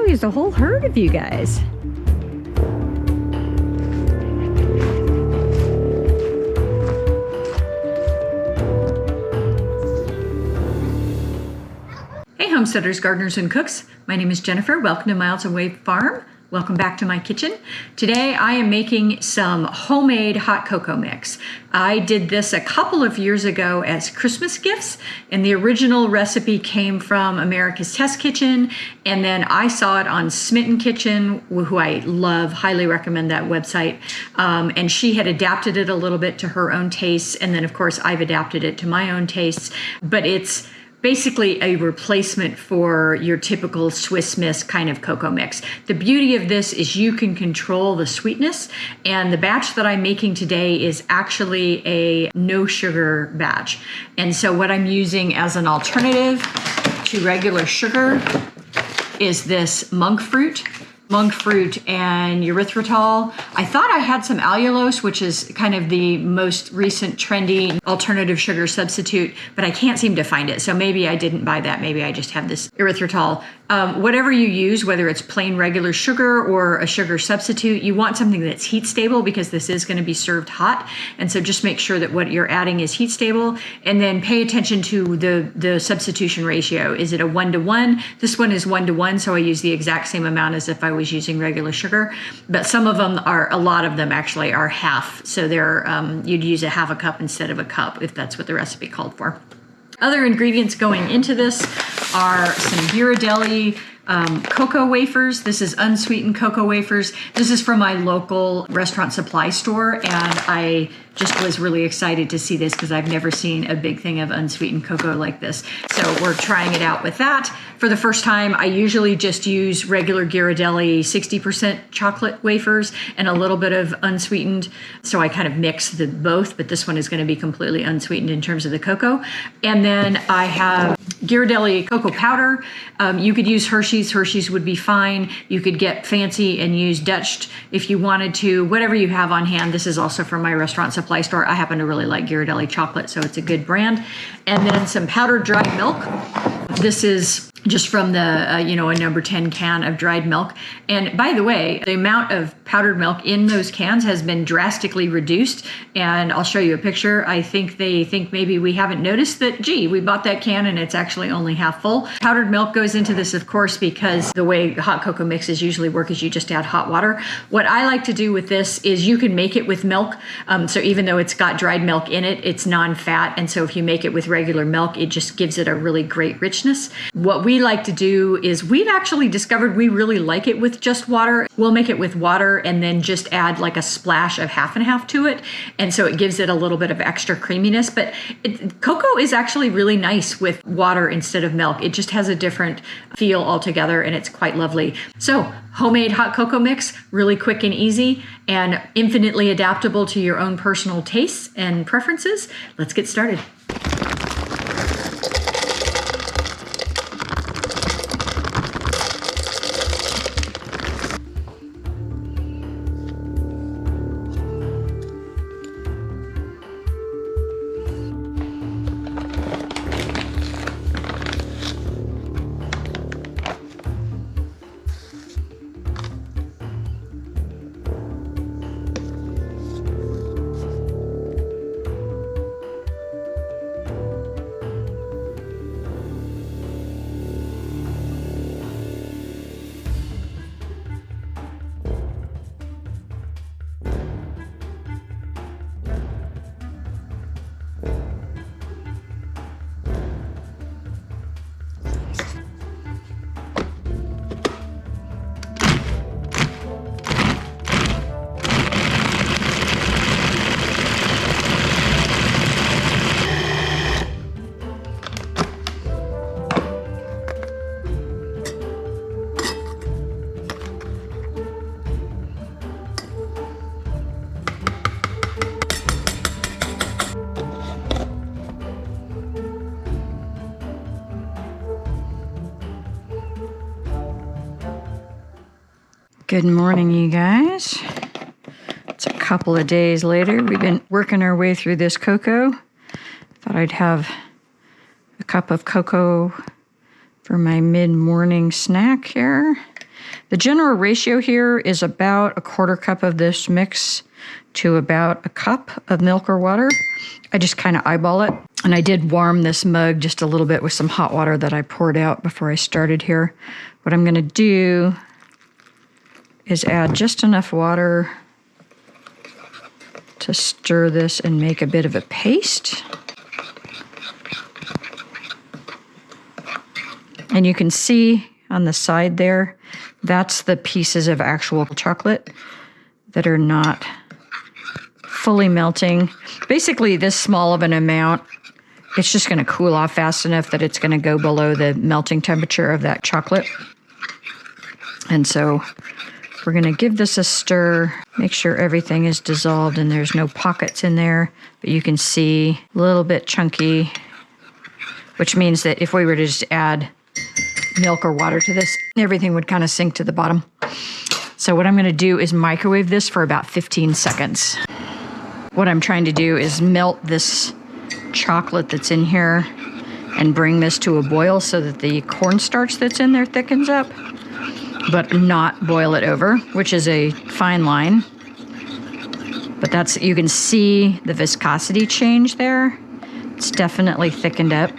always a whole herd of you guys. Hey homesteaders, gardeners, and cooks. My name is Jennifer. Welcome to Miles Away Farm. Welcome back to my kitchen. Today I am making some homemade hot cocoa mix. I did this a couple of years ago as Christmas gifts, and the original recipe came from America's Test Kitchen, and then I saw it on Smitten Kitchen, who I love, highly recommend that website, and she had adapted it a little bit to her own tastes, and then of course I've adapted it to my own tastes, but it's basically a replacement for your typical Swiss Miss kind of cocoa mix. The beauty of this is you can control the sweetness, and the batch that I'm making today is actually a no sugar batch. And so what I'm using as an alternative to regular sugar is this monk fruit and erythritol. I thought I had some allulose, which is kind of the most recent trendy alternative sugar substitute, but I can't seem to find it. So maybe I didn't buy that. Maybe I just have this erythritol. Whatever you use, whether it's plain regular sugar or a sugar substitute, you want something that's heat stable because this is going to be served hot. And so just make sure that what you're adding is heat stable, and then pay attention to the substitution ratio. Is it a 1-to-1? This one is 1-to-1, so I use the exact same amount as if I was using regular sugar, but some of them are, a lot of them actually are half. So they're, you'd use a half a cup instead of a cup if that's what the recipe called for. Other ingredients going into this are some Ghirardelli cocoa wafers. This is unsweetened cocoa wafers. This is from my local restaurant supply store, and I just was really excited to see this because I've never seen a big thing of unsweetened cocoa like this. So we're trying it out with that. For the first time, I usually just use regular Ghirardelli 60% chocolate wafers and a little bit of unsweetened. So I kind of mix the both, but this one is going to be completely unsweetened in terms of the cocoa. And then I have Ghirardelli cocoa powder. You could use Hershey's. Hershey's would be fine. You could get fancy and use Dutch if you wanted to, whatever you have on hand. This is also from my restaurant supply store. I happen to really like Ghirardelli chocolate, so it's a good brand. And then some powdered dry milk. This is just from the, a number 10 can of dried milk. And by the way, the amount of powdered milk in those cans has been drastically reduced. And I'll show you a picture. I think they think maybe we haven't noticed that, gee, we bought that can and it's actually only half full. Powdered milk goes into this, of course, because the way hot cocoa mixes usually work is you just add hot water. What I like to do with this is you can make it with milk. So even though it's got dried milk in it, it's non-fat. And so if you make it with regular milk, it just gives it a really great richness. What we like to do is we've actually discovered we really like it with just water. We'll make it with water and then just add like a splash of half and half to it. And so it gives it a little bit of extra creaminess. But cocoa is actually really nice with water instead of milk. It just has a different feel altogether, and it's quite lovely. So homemade hot cocoa mix, really quick and easy and infinitely adaptable to your own personal tastes and preferences. Let's get started. Good morning, you guys. It's a couple of days later. We've been working our way through this cocoa. Thought I'd have a cup of cocoa for my mid-morning snack here. The general ratio here is about a 1/4 cup of this mix to about a cup of milk or water. I just kind of eyeball it. And I did warm this mug just a little bit with some hot water that I poured out before I started here. What I'm going to do is add just enough water to stir this and make a bit of a paste. And you can see on the side there, that's the pieces of actual chocolate that are not fully melting. Basically, this small of an amount, it's just going to cool off fast enough that it's going to go below the melting temperature of that chocolate. And so we're going to give this a stir, make sure everything is dissolved and there's no pockets in there, but you can see a little bit chunky, which means that if we were to just add milk or water to this, everything would kind of sink to the bottom. So what I'm going to do is microwave this for about 15 seconds. What I'm trying to do is melt this chocolate that's in here and bring this to a boil so that the cornstarch that's in there thickens up, but not boil it over, which is a fine line. But that's, you can see the viscosity change there. It's definitely thickened up.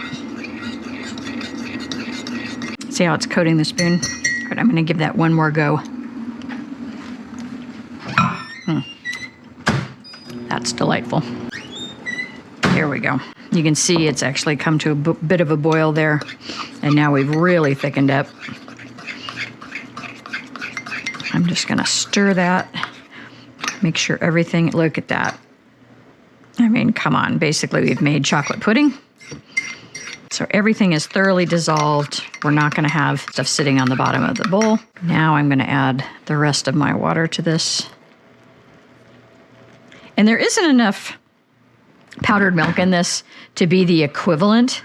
See how it's coating the spoon? All right, I'm gonna give that one more go. That's delightful. Here we go. You can see it's actually come to a bit of a boil there, and now we've really thickened up. I'm just gonna stir that, make sure everything, look at that. I mean, come on, basically we've made chocolate pudding. So everything is thoroughly dissolved. We're not gonna have stuff sitting on the bottom of the bowl. Now I'm gonna add the rest of my water to this. And there isn't enough powdered milk in this to be the equivalent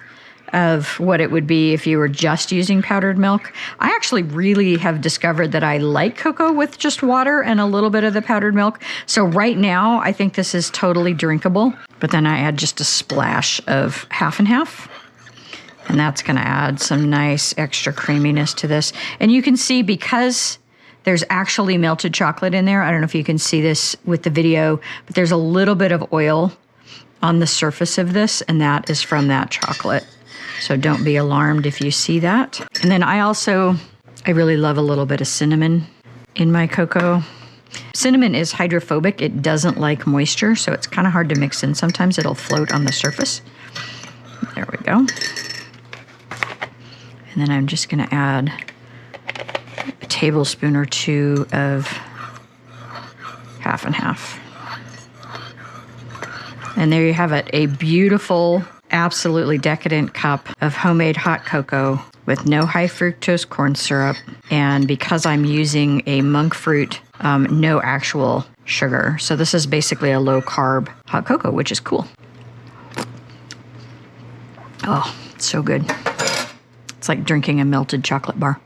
of what it would be if you were just using powdered milk. I actually really have discovered that I like cocoa with just water and a little bit of the powdered milk. So right now, I think this is totally drinkable. But then I add just a splash of half and half. And that's gonna add some nice extra creaminess to this. And you can see, because there's actually melted chocolate in there, I don't know if you can see this with the video, but there's a little bit of oil on the surface of this, and that is from that chocolate. So don't be alarmed if you see that. And then I really love a little bit of cinnamon in my cocoa. Cinnamon is hydrophobic. It doesn't like moisture, so it's kind of hard to mix in. Sometimes it'll float on the surface. There we go. And then I'm just gonna add a tablespoon or two of half and half. And there you have it, a beautiful, absolutely decadent cup of homemade hot cocoa with no high fructose corn syrup. And because I'm using a monk fruit, no actual sugar. So this is basically a low carb hot cocoa, which is cool. Oh, so good. It's like drinking a melted chocolate bar.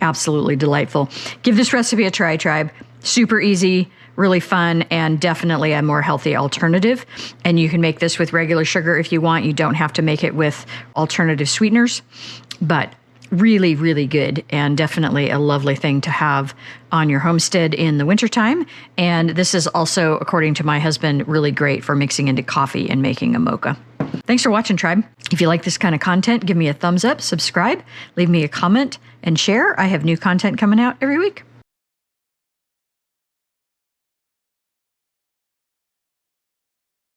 Absolutely delightful. Give this recipe a try, tribe. Super easy, really fun, and definitely a more healthy alternative. And you can make this with regular sugar if you want. You don't have to make it with alternative sweeteners, but really, really good, and definitely a lovely thing to have on your homestead in the wintertime. And this is also, according to my husband, really great for mixing into coffee and making a mocha. Thanks for watching, tribe. If you like this kind of content, give me a thumbs up, subscribe, leave me a comment, and share. I have new content coming out every week.